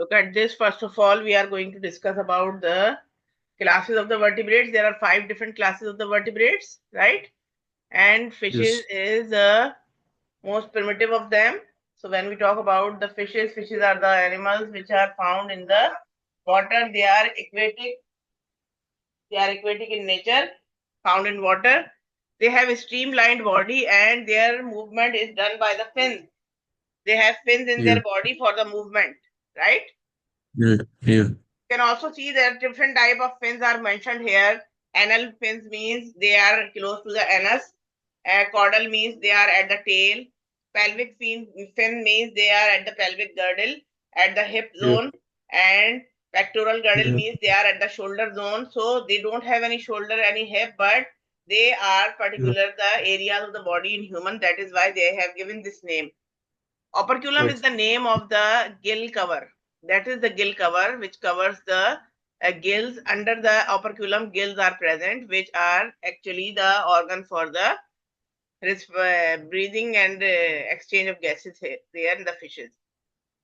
Look at this. First of all, we are going to discuss about the classes of the vertebrates. There are 5 different classes of the vertebrates, right? And fishes Yes. is the most primitive of them. So when we talk about the fishes, fishes are the animals which are found in the water. They are aquatic. They are aquatic in nature, found in water. They have a streamlined body and their movement is done by the fins. They have fins in Yeah. their body for the movement, right? Yeah. Yeah. You can also see that different type of fins are mentioned here. Anal fins means they are close to the anus. Caudal means they are at the tail. Pelvic fin means they are at the pelvic girdle, at the hip Yeah. zone, and pectoral girdle Yeah. means they are at the shoulder zone. So they don't have any shoulder, any hip, but they are Yeah. particular the areas of the body in human. That is why they have given this name. Operculum is Right. the name of the gill cover. That is the gill cover which covers the gills. Under the operculum, gills are present, which are actually the organ for the breathing and exchange of gases there in the fishes.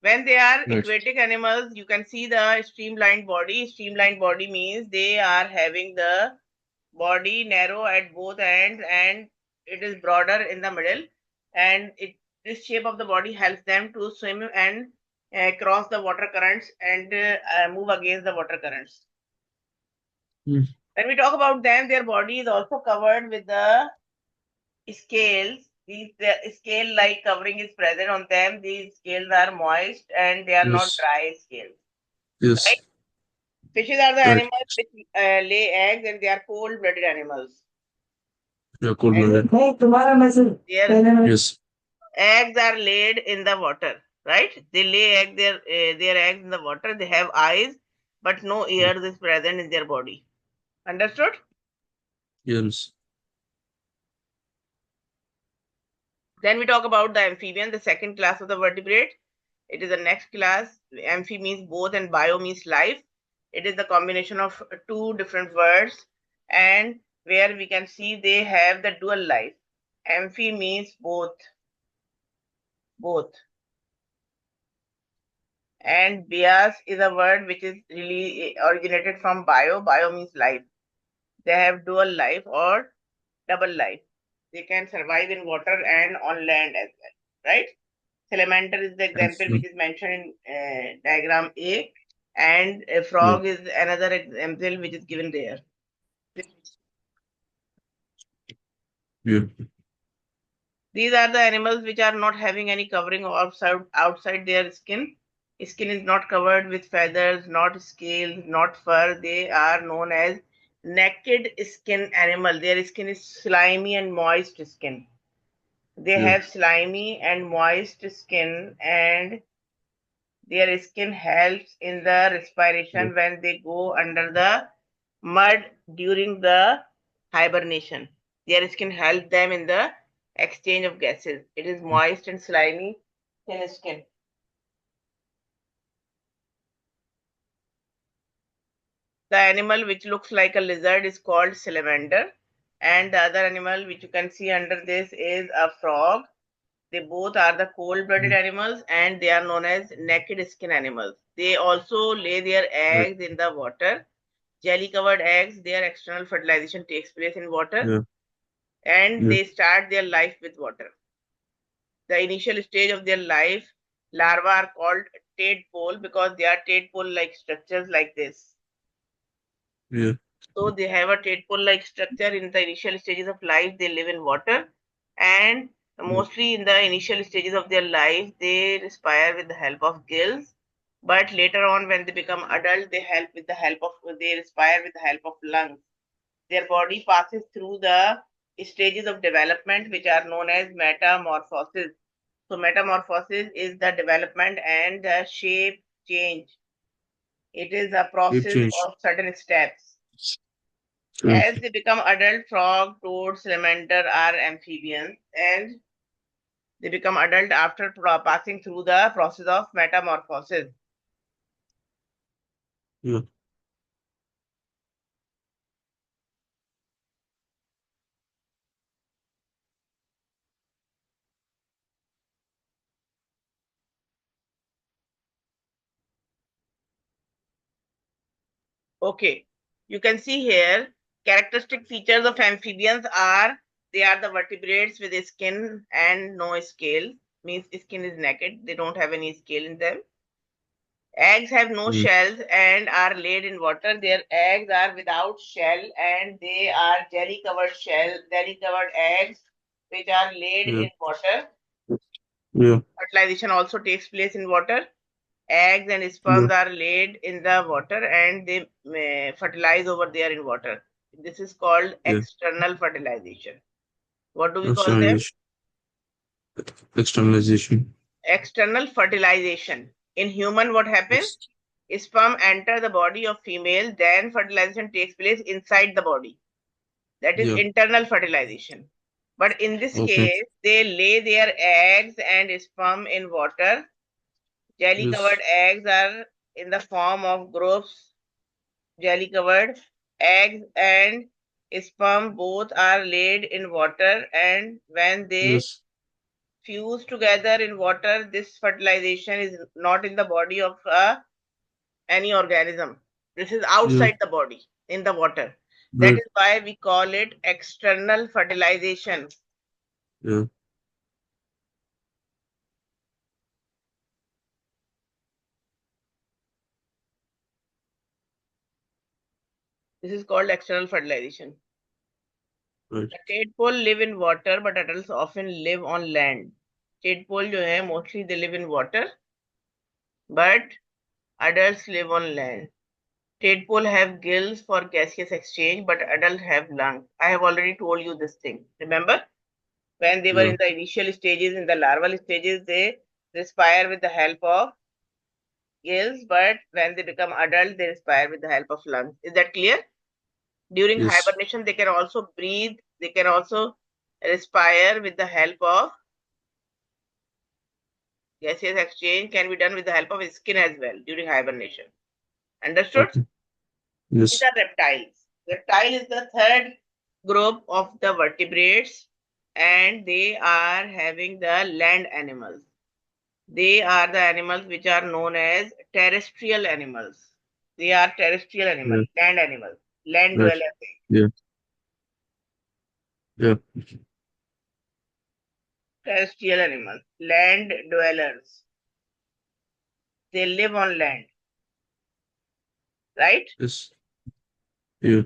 When they are Right. aquatic animals, you can see the streamlined body. Streamlined body means they are having the body narrow at both ends and it is broader in the middle, and this shape of the body helps them to swim and cross the water currents and move against the water currents. Mm. When we talk about them, their body is also covered with the scales. The scale like covering is present on them. These scales are moist and they are not Yes. dry scales, right? Yes. Fishes are the Right. animals which lay eggs and they are cold blooded animals. Yeah. Cold And blooded. Hey, tomorrow message. their Yes. eggs are laid in the water, right? They lay their eggs in the water. They have eyes, but no Yeah. ears is present in their body. Understood? Yes. Then we talk about the amphibian, the second class of the vertebrate. It is the next class. Amphi means both and bio means life. It is the combination of two different words, and where we can see they have the dual life. Amphi means both. And bias is a word which is really originated from bio. Bio means life. They have dual life or double life. They can survive in water and on land as well, right? Salamander is the Yes. example which is mentioned in diagram A, and a Yeah. frog is another example which is given there. Yeah. These are the animals which are not having any covering outside their skin. Skin is not covered with feathers, not scales, not fur. They are known as naked skin animal. Their skin is slimy and moist skin. They Yeah. have slimy and moist skin, and their skin helps in the Yeah. respiration when they go under the mud during the hibernation. Their skin helps them in the exchange of gases. It is moist and slimy thin skin. The animal which looks like a lizard is called salamander, and the other animal which you can see under this is a frog. They both are the cold-blooded Mm. animals and they are known as naked skin animals. They also lay their Right. eggs in the water. Jelly-covered eggs, their external fertilization takes place in water Yeah. and Yeah. they start their life with water. The initial stage of their life, larvae are called tadpole because they are tadpole-like structures like this. Yeah. So they have a tadpole-like structure in the initial stages of life. They live in water, and Yeah. mostly in the initial stages of their life, they respire with the help of gills. But later on, when they become adult, they respire with the help of lungs. Their body passes through the stages of development, which are known as metamorphosis. So metamorphosis is the development and the shape change. It is a Shape process change. of certain steps. Yeah. As they become adult, frog, toad, salamander are amphibians, and they become adult after passing through the process of metamorphosis. Yeah. Okay. You can see here, characteristic features of amphibians are they are the vertebrates with a skin and no scale. Means skin is naked. They don't have any scale in them. Eggs have no Mm. shells and are laid in water. Their eggs are without shell and they are jelly covered eggs which are laid Yeah. in water. Yeah. Fertilization also takes place in water. Eggs and Yeah. sperms are laid in the water and they fertilize over there in water. This is called Yeah. external fertilization. What do we call them? Externalization. Externalization. External fertilization. In human, what happens? Ex- Sperm enter the body of female, then fertilization takes place inside the body. That is yeah. internal fertilization. But in this Okay. case, they lay their eggs and sperm in water. Jelly covered Yes. eggs are in the form of groups. Jelly covered eggs and sperm both are laid in water, and when they Yes. fuse together in water, this fertilization is not in the body of any organism. This is Yeah. outside the body in the water. That Right. is why we call it external fertilization. Yeah. This is called external fertilization. Right. The tadpole live in water, but adults often live on land. Tadpole जो है mostly they live in water, but adults live on land. Tadpole have gills for gaseous exchange, but adults have lungs. I have already told you this thing. Remember, when they were Yeah. in the initial stages, in the larval stages, they respire with the help of gills, but when they become adult, they respire with the help of lungs. Is that clear? During Yes. hibernation, they can also breathe. They can also respire with the help of gaseous exchange. Can be done with the help of skin as well during hibernation. Understood? Okay. These Yes. are reptiles. Reptile is the third group of the vertebrates, and they are having the land animals. They are the animals which are known as terrestrial animals. They are terrestrial Yeah. animals, land Right. dwellers, Yeah. Yeah. terrestrial animals, land dwellers. They live on land, right? Yes. Yeah.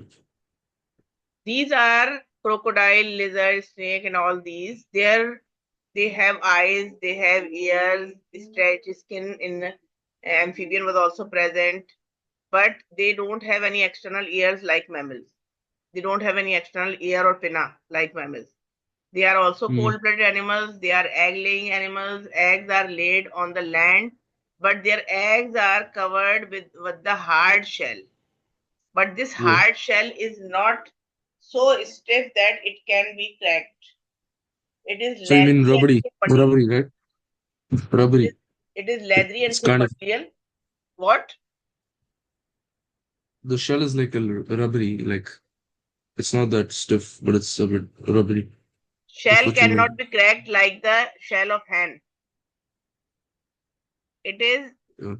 These are crocodile, lizard, snake, and all these. They have eyes, they have ears, stretched skin in amphibian was also present, but they don't have any external ears like mammals. They don't have any external ear or pinna like mammals. They are also Mm. cold-blooded animals. They are egg-laying animals. Eggs are laid on the land, but their eggs are covered with the hard shell. But this Yeah. hard shell is not so stiff that it can be cracked. It is So you mean leathery and rubbery? thin material. Rubbery, right? It is, Rubbery. it is leathery and It's thin kind of material. What? the shell is like a rubbery, like it's not that stiff, but it's a bit rubbery. That's Shell what you cannot mean. be cracked like the shell of hen. It is Yeah.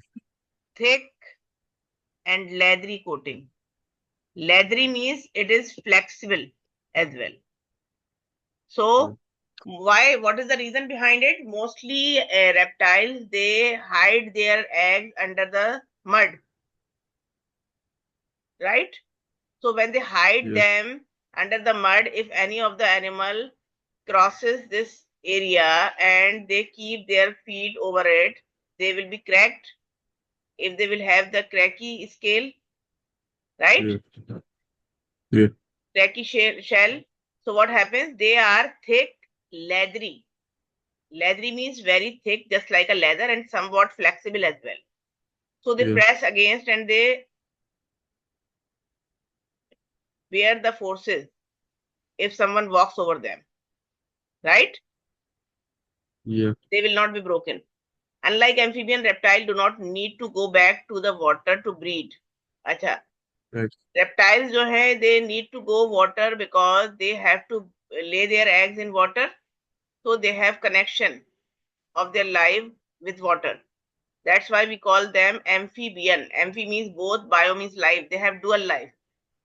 thick and leathery coating. Leathery means it is flexible as well. Yeah. So why? What is the reason behind it? Mostly reptiles they hide their eggs under the mud, right? So when they hide Yeah. them under the mud, if any of the animal crosses this area and they keep their feet over it, they will be cracked. If they will have the cracky scale, right? Yeah. Yeah. Cracky shell. So what happens? They are thick, leathery. Leathery means very thick, just like a leather, and somewhat flexible as well. So they Yeah. press against and they bear the forces if someone walks over them, right? Yeah. They will not be broken. Unlike amphibian, reptile do not need to go back to the water to breed. अच्छा, Right. reptiles जो है they need to go water because they have to lay their eggs in water, so they have connection of their life with water. That's why we call them amphibian. Amphi means both, bio means life. They have dual life.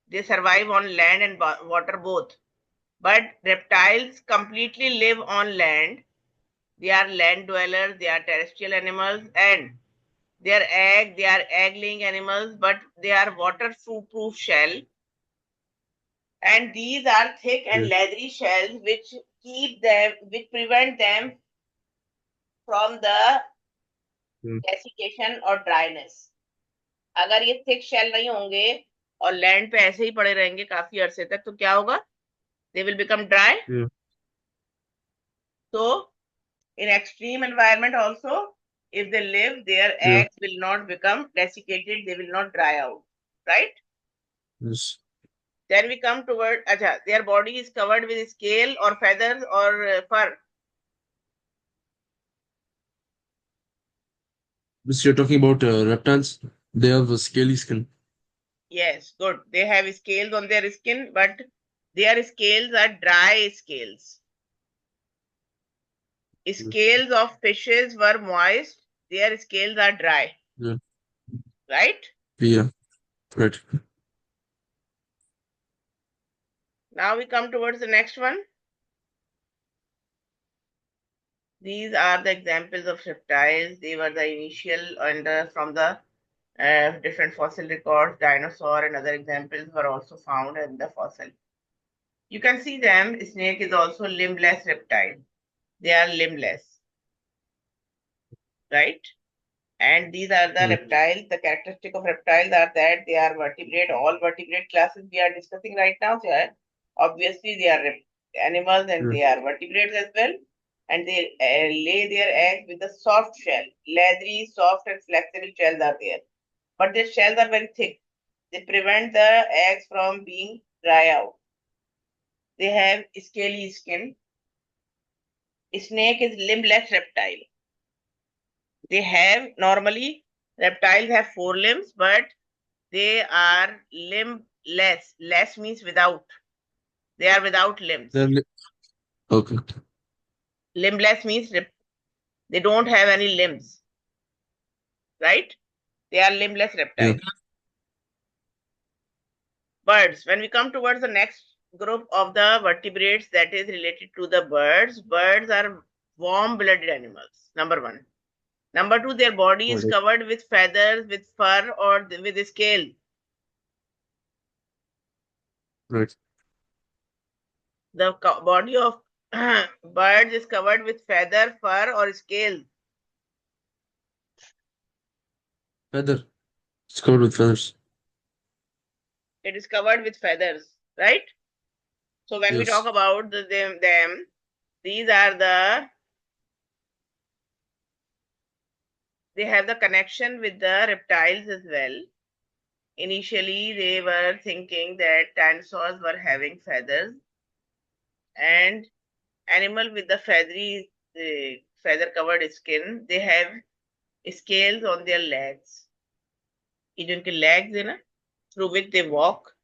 They survive on land and water both. But reptiles completely live on land. They are land dwellers, they are terrestrial animals, and they are egg laying animals, but they are water-proof shell. And these are thick and Yeah. leathery shells which prevent them from the Yeah. desiccation or dryness. अगर ये thick shell नहीं होंगे और land पे ऐसे ही पड़े रहेंगे काफी अरसे तक तो क्या होगा? They will become dry. Yeah. So in extreme environment also, if they live, their Yeah. eggs will not become desiccated, they will not dry out, right? Yes. Then we come toward, acha, their body is covered with scale or feathers or fur. This you're talking about reptiles. They have a scaly skin. Yes, good. They have scales on their skin, but their scales are dry scales. Yeah. Scales of fishes were moist, their scales are dry, Yeah. right? Yeah. Right. Now we come towards the next one. These are the examples of reptiles. They were the initial and from the different fossil records. Dinosaur and other examples were also found in the fossil. You can see them. Snake is also limbless reptile. They are limbless, right? And these are the Right. reptiles. The characteristic of reptiles are that they are vertebrate. All vertebrate classes we are discussing right now, so obviously they are animals and Yeah. they are vertebrates as well. And they lay their eggs with a soft shell. Leathery, soft, and flexible shells are there. But their shells are very thick. They prevent the eggs from being dry out. They have scaly skin. Snake is limbless reptile. They have normally reptiles have four limbs, but they are limbless. Less means without. They are without They're limbs. okay. Limbless means they don't have any limbs, right? They are limbless Yeah. reptiles. Birds. When we come towards the next group of the vertebrates that is related to the birds, birds are warm-blooded animals. Number one. Number two, their body is Right. covered with feathers, with fur, or with scale. Right. The body of birds is covered with feather, fur, or scales. Feather. It's covered with feathers. It is covered with feathers, right? So when we talk Yes. about them, these are they have the connection with the reptiles as well. Initially, they were thinking that dinosaurs were having feathers and animal with the feather covered skin, they have scales on their legs. ये जो इनके legs है ना, through which they walk,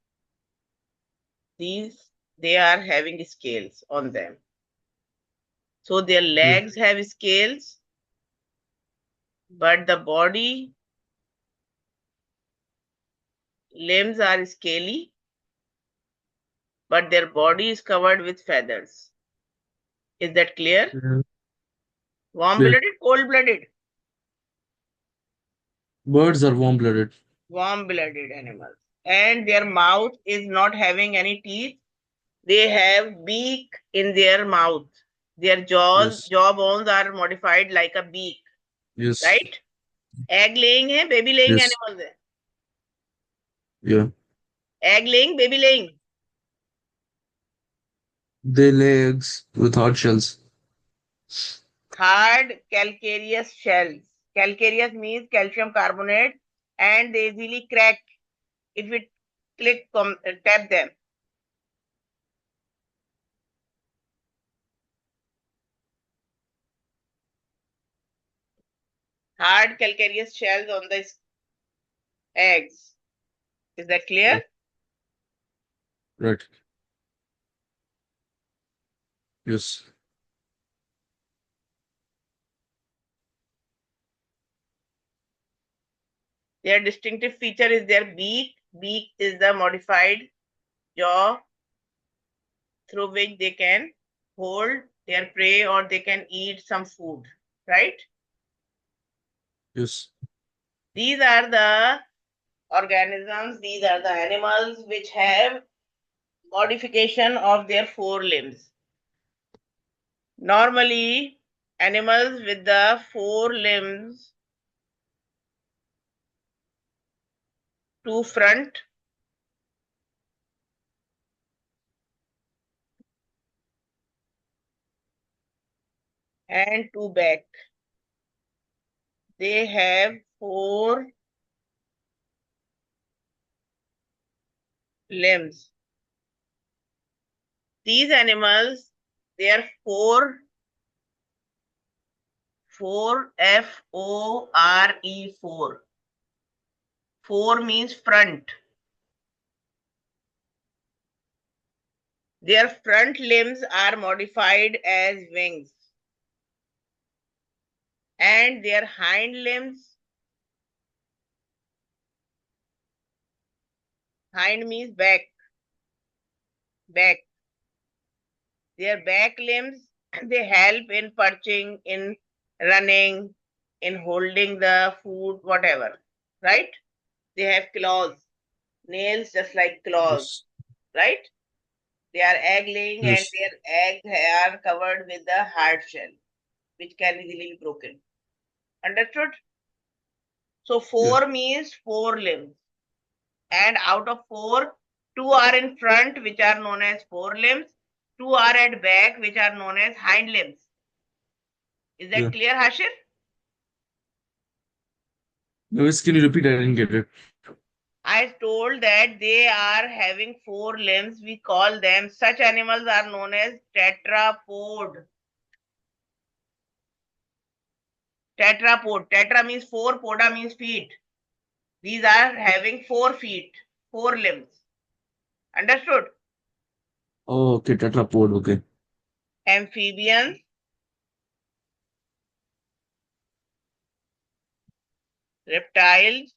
these they are having scales on them. So their Yeah. legs have scales, but the body limbs are scaly, but their body is covered with feathers. Is that clear? Yeah. Clear. Warm-blooded, cold-blooded? Birds are warm-blooded. Warm-blooded animals. And their mouth is not having any teeth. They have beak in their mouth. Their Yes. jaw bones are modified like a beak, Yes. right? Egg laying है, baby laying Yes. animals है. Yeah. Egg laying, baby laying. They lay eggs with hard shells. Hard calcareous shells. Calcareous means calcium carbonate and they easily crack if we tap them. Hard calcareous shells on the eggs. Is that clear? Yeah. Right. Yes. Their distinctive feature is their beak. Beak is the modified jaw through which they can hold their prey or they can eat some food, right? Yes. These are the organisms, these are the animals which have modification of their forelimbs. Normally, animals with the forelimbs, two front and two back, they have four limbs. These animals, they are four F-O-R-E, four means front. Their front limbs are modified as wings, and their hind limbs, hind means back, back. Their back limbs, they help in perching, in running, in holding the food, whatever, right? They have claws, nails just like claws, Yes. right? They are egg laying and Yes. their eggs are covered with the hard shell, which can easily be broken. Understood? So Yeah. four means four limbs. And out of four, two are in front, which are known as forelimbs, two are at back, which are known as hind limbs. Is that Yeah. clear, Hashir? Lois, can you repeat? I didn't get it. I told that they are having four limbs. We call them, such animals are known as tetrapod. Tetrapod. Tetra means four, poda means feet. These are having 4 feet, four limbs. Understood? Oh, okay. Tetrapod. Okay. Amphibians, reptiles,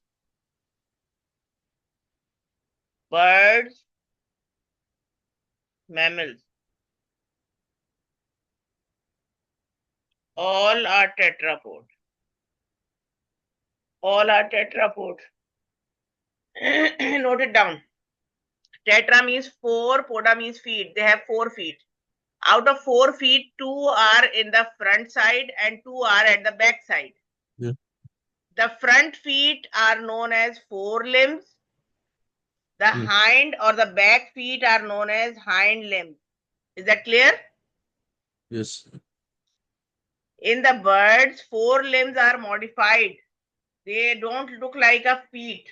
birds, mammals, all are tetrapod. All are tetrapod. Note it down. Tetra means four, poda means feet. They have 4 feet. Out of 4 feet, two are in the front side and two are at the back side. Yeah. The front feet are known as forelimbs. The Yeah. hind or the back feet are known as hind limbs. Is that clear? Yes. In the birds, four limbs are modified. They don't look like a feet.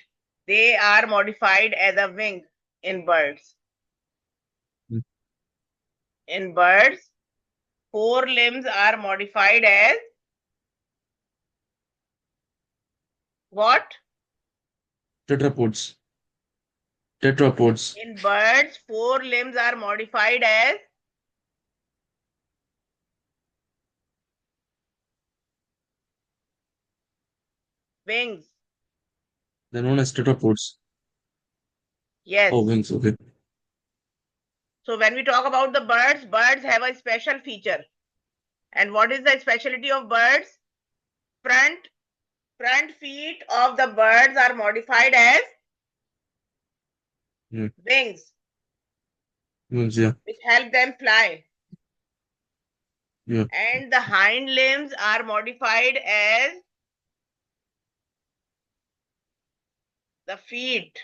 They are modified as a wing in birds. Mm. In birds, four limbs are modified as what? Tetrapods. Tetrapods. In birds, four limbs are modified as wings. They're known as tetrapods. Yes. Oh, wings. Okay. So when we talk about the birds, birds have a special feature. And what is the specialty of birds? Front front feet of the birds are modified as Yeah. wings, Wings. Yeah. which help them fly. Yeah. And the hind limbs are modified as the feet,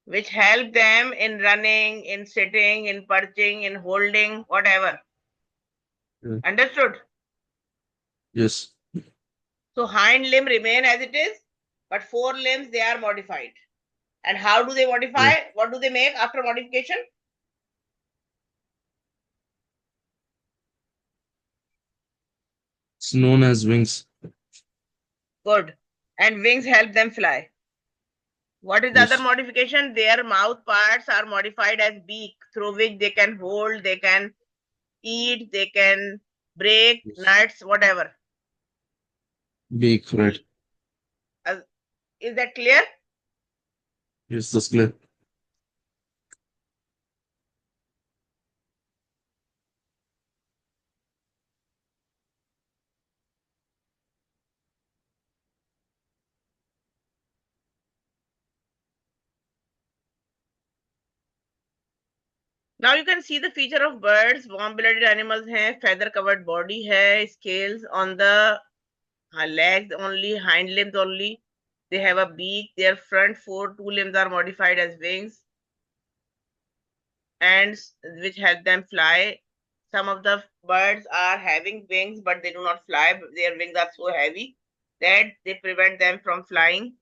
which help them in running, in sitting, in perching, in holding, whatever. Yeah. Understood? Yes. So hind limb remain as it is, but four limbs they are modified. And how do they Yeah. modify? What do they make after modification? It's known as wings. Good. And wings help them fly. What is the other Yes. modification? Their mouth parts are modified as beak, through which they can hold, they can eat, they can break Yes. nuts, whatever. Beak. Right. Beak. Is that clear? Yes, that's clear. Now you can see the feature of birds. Warm-blooded animals have feather-covered body, hai, scales on the legs only, hind limbs only. They have a beak. Their front two limbs are modified as wings, and which help them fly. Some of the birds are having wings, but they do not fly. Their wings are so heavy that they prevent them from flying.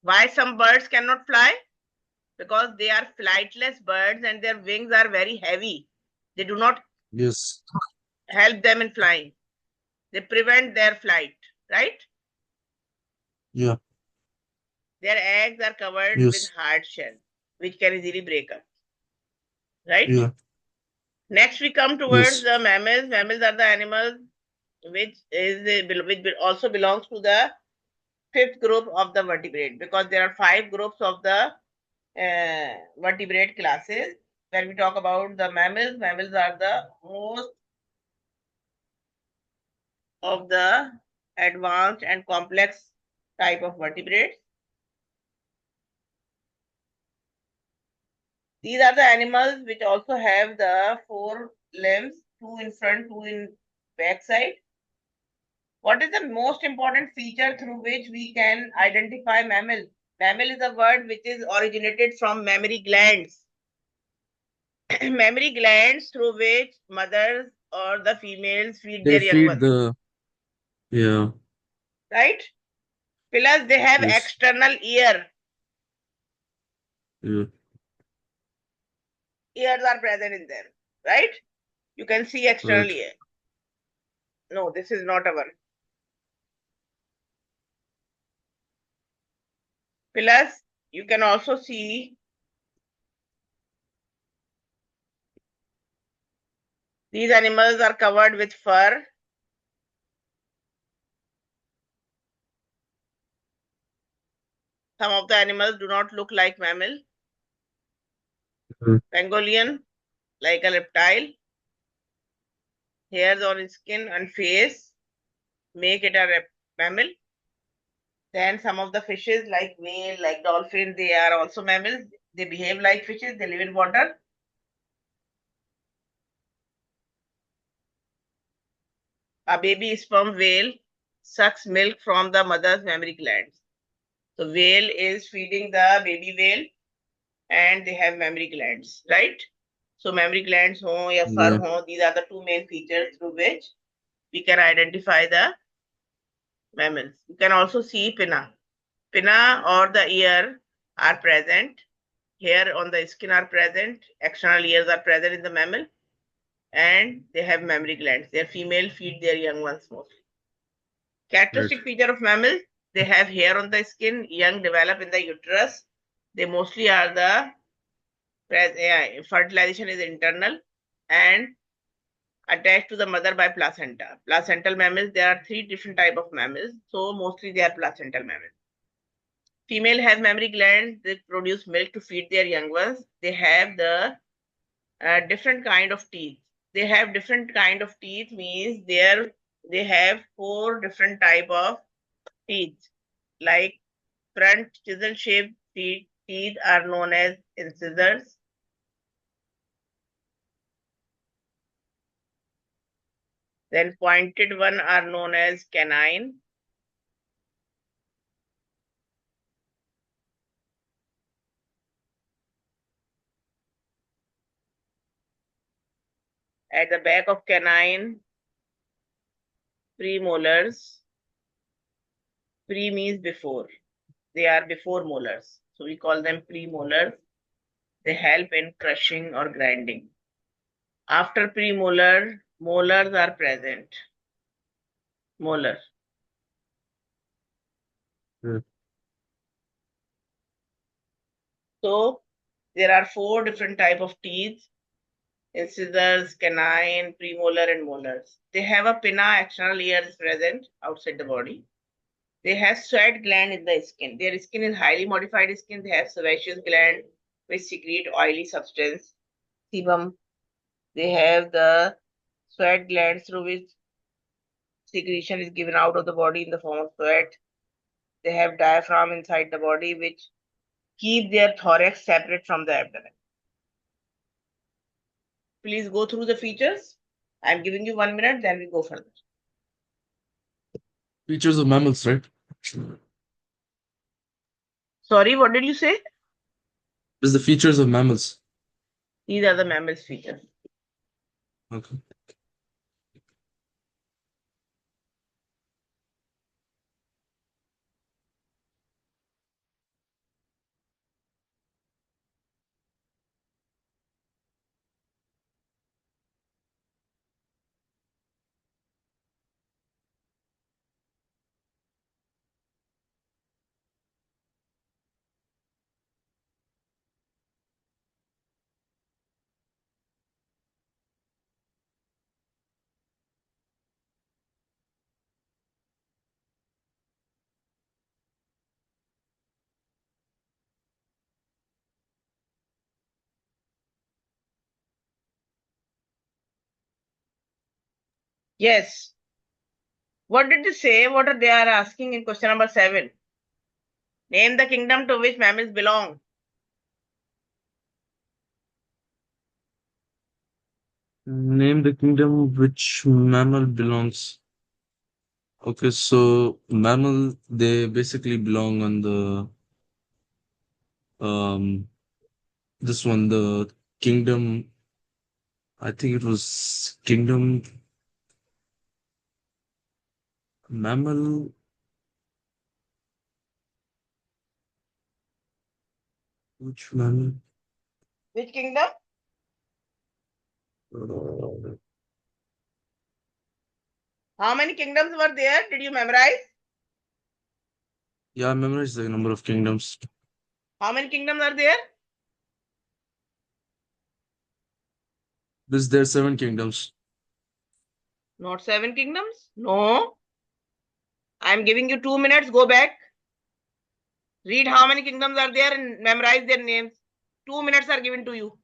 Why some birds cannot fly? Because they are flightless birds and their wings are very heavy. They do not Yes. help them in flying. They prevent their flight, right? Yeah. Their eggs are covered with Yes. hard shell, which can easily break up, right? Yeah. Next, we come towards Yes. the mammals. Mammals are the animals which also belongs to the fifth group of the vertebrate, because there are five groups of the vertebrate classes. When we talk about the mammals, mammals are the most of the advanced and complex type of vertebrates. These are the animals which also have the four limbs, two in front, two in back side. What is the most important feature through which we can identify mammal? Mammal is a word which is originated from mammary glands. Mammary glands through which mothers or the females feed They their young feed ones, the, yeah. right? Plus, they have Yes. external ear. Yeah. Ears are present in them, right? You can see external Right. ear. No, this is not our. Plus, you can also see these animals are covered with fur. Some of the animals do not look like mammal. Mhm. Pangolin, like a reptile. Hairs on its skin and face make it a mammal. Then some of the fishes, like whale, like dolphin, they are also mammals. They behave like fishes. They live in water. A baby sperm whale sucks milk from the mother's mammary glands. So whale is feeding the baby whale, and they have mammary glands, right? So mammary glands ho ya fur Yeah. ho, these are the two main features through which we can identify the mammals. You can also see pinna. Pinna or the ear are present. Hair on the skin are present. External ears are present in the mammal, and they have mammary glands. Their female feed their young ones mostly. Right. Characteristic feature of mammals: they have hair on the skin. Young develop in the uterus. They mostly are the fertilization is internal and attached to the mother by placenta. Placental mammals, there are three different type of mammals. So mostly they are placental mammals. Female have mammary glands. They produce milk to feed their young ones. They have the different kind of teeth. They have different kind of teeth means they have four different type of teeth. Like front chisel shaped teeth are known as incisors. Then pointed one are known as canine. At the back of canine, premolars. Pre means before. They are before molars. So we call them premolars. They help in crushing or grinding. After premolar, molars are present. Molar. Yeah. So there are four different type of teeth: incisors, canine, premolar, and molars. They have a pinna, external ear is present outside the body. They have sweat gland in the skin. Their skin is highly modified skin. They have sebaceous gland which secrete oily substance, sebum. They have the sweat glands through which secretion is given out of the body in the form of sweat. They have diaphragm inside the body which keep their thorax separate from the abdomen. Please go through the features. I'm giving you 1 minute, then we go further. Features of mammals, right? Sorry, what did you say? Is the features of mammals. These are the mammals features. Okay. Yes. What did they say? What are they are asking in question number 7? Name the kingdom to which mammals belong. Name the kingdom which mammal belongs. Okay, so mammal, they basically belong on the um this one, the kingdom. I think it was kingdom mammal. Which mammal? Which kingdom? Uh, How many kingdoms were there? Did you memorize? yeah, I memorized the number of kingdoms. How many kingdoms are there? There 7 kingdoms. Not 7 kingdoms? No. I'm giving you 2 minutes. Go back. Read how many kingdoms are there and memorize their names. 2 minutes are given to you.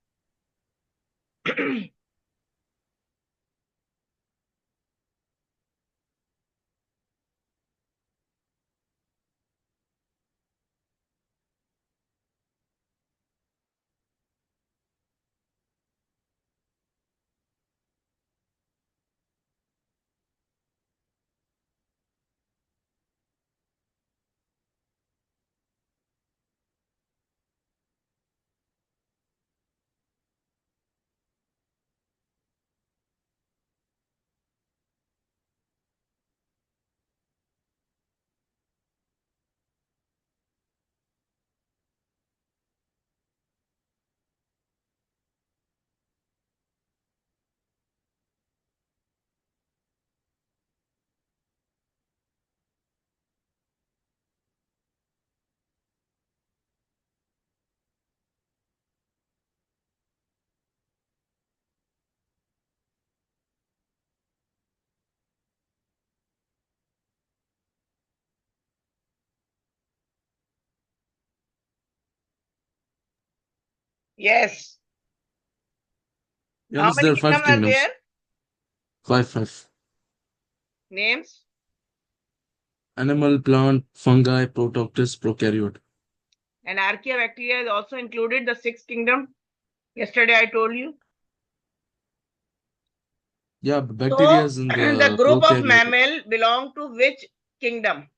Yes. Yeah, How means many there are five kingdoms are there? kingdoms. Five. Names. Animal, plant, fungi, protoctus, prokaryote. And archaea bacteria is also included, the sixth kingdom. Yesterday I told you. Yeah, bacteria So is in the the group of prokaryote. mammal belong to which kingdom?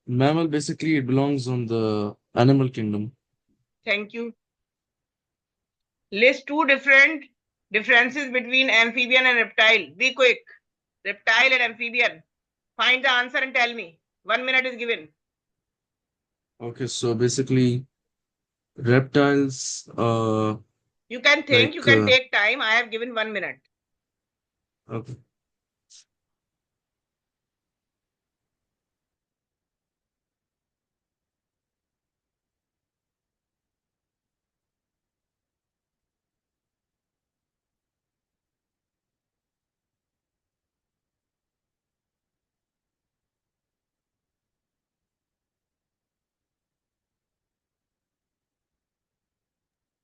Mammal basically it belongs on the animal kingdom. Thank you. List two different differences between amphibian and reptile. Be quick. Reptile and amphibian. Find the answer and tell me. 1 minute is given. Okay, so basically reptiles, You can think, you like can take time. I have given 1 minute. okay.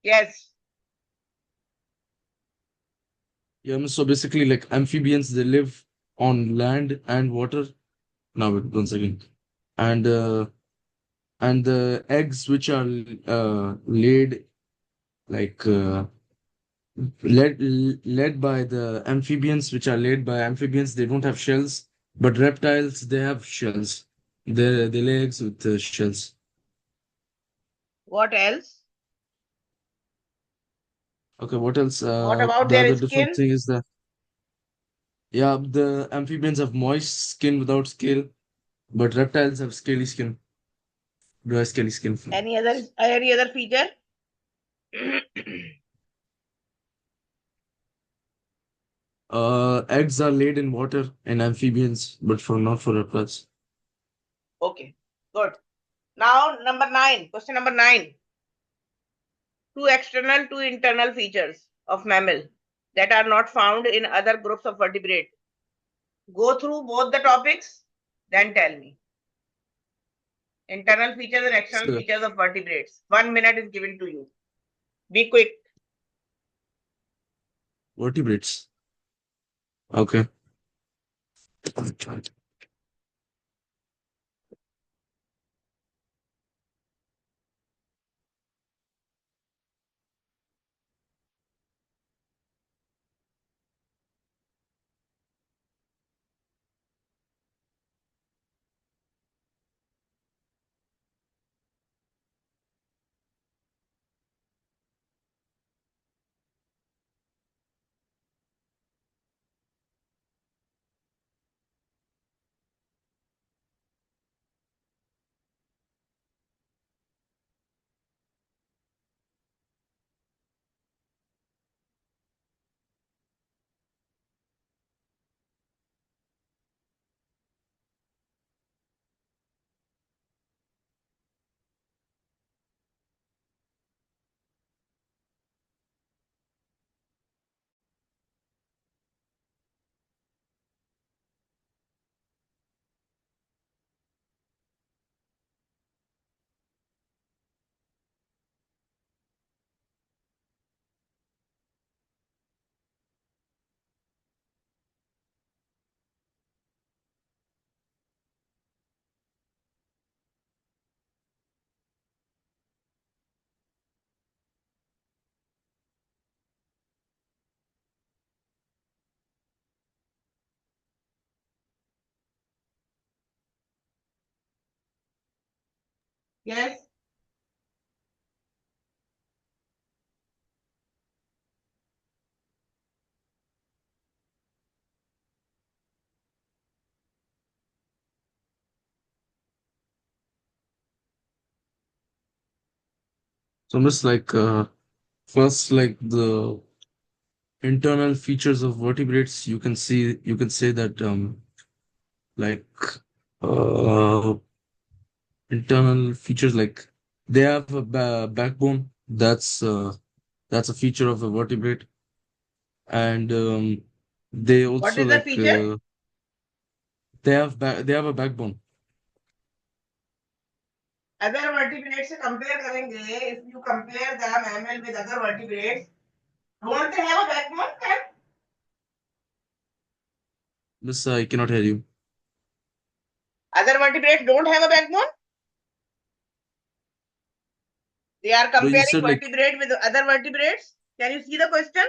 Yes. Yeah, so basically, like amphibians, they live on land and water. Now, wait, one second. And the eggs which are laid like led by the amphibians, which are laid by amphibians, they don't have shells, but reptiles they have shells. They lay eggs with shells. What else? Okay, what else? What about The their other different skin? thing is that yeah, the amphibians have moist skin without scale, but reptiles have scaly skin, dry scaly skin. Any other feature? Eggs are laid in water in amphibians, but for not for reptiles. Okay. Good. Now number nine. Question number nine. Two external, two internal features of mammal that are not found in other groups of vertebrate. Go through both the topics, then tell me. Internal features and external So, features of vertebrates. 1 minute is given to you. Be quick. vertebrates. Okay. Yes. So just like first, like the internal features of vertebrates, you can say that like uh internal features like they have a backbone. That's a feature of a vertebrate, and they What also is the like feature? they have a backbone. Other vertebrates से compare करेंगे. If you compare the mammal with other vertebrates, don't they have a backbone? Then Miss, I cannot hear you. other vertebrates don't have a backbone. They are No, you comparing said like vertebrate with other vertebrates. Can you see the question?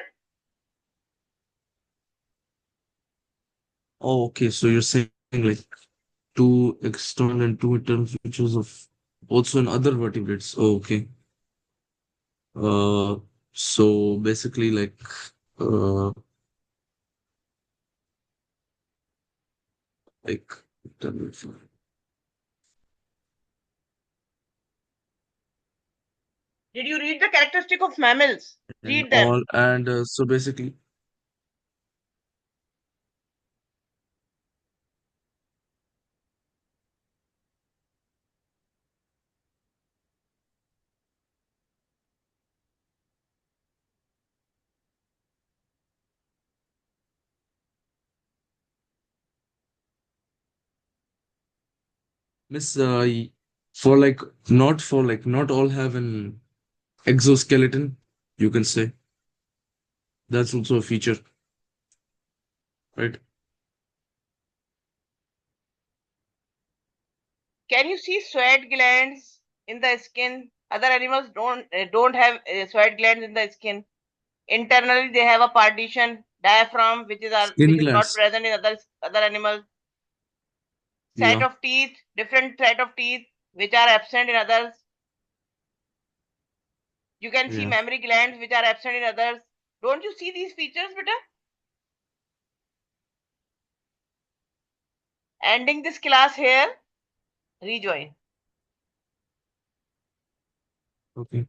oh, okay. So you're saying like two external and two internal features of also in other vertebrates. Oh, okay. Uh, so basically, uh, like internal Did you read the characteristic of mammals? and Read them. all, and so basically, Miss, for like not all have an exoskeleton. you can say. That's also a feature, right? Can you see sweat glands in the skin? Other animals don't have sweat glands in the skin. Internally, they have a partition diaphragm, Skin which is not glands. present in other animals. Set Yeah. of teeth, different set of teeth, which are absent in others. You can see Yeah. mammary glands, which are absent in others. Don't you see these features, beta? Ending this class here. Rejoin. Okay.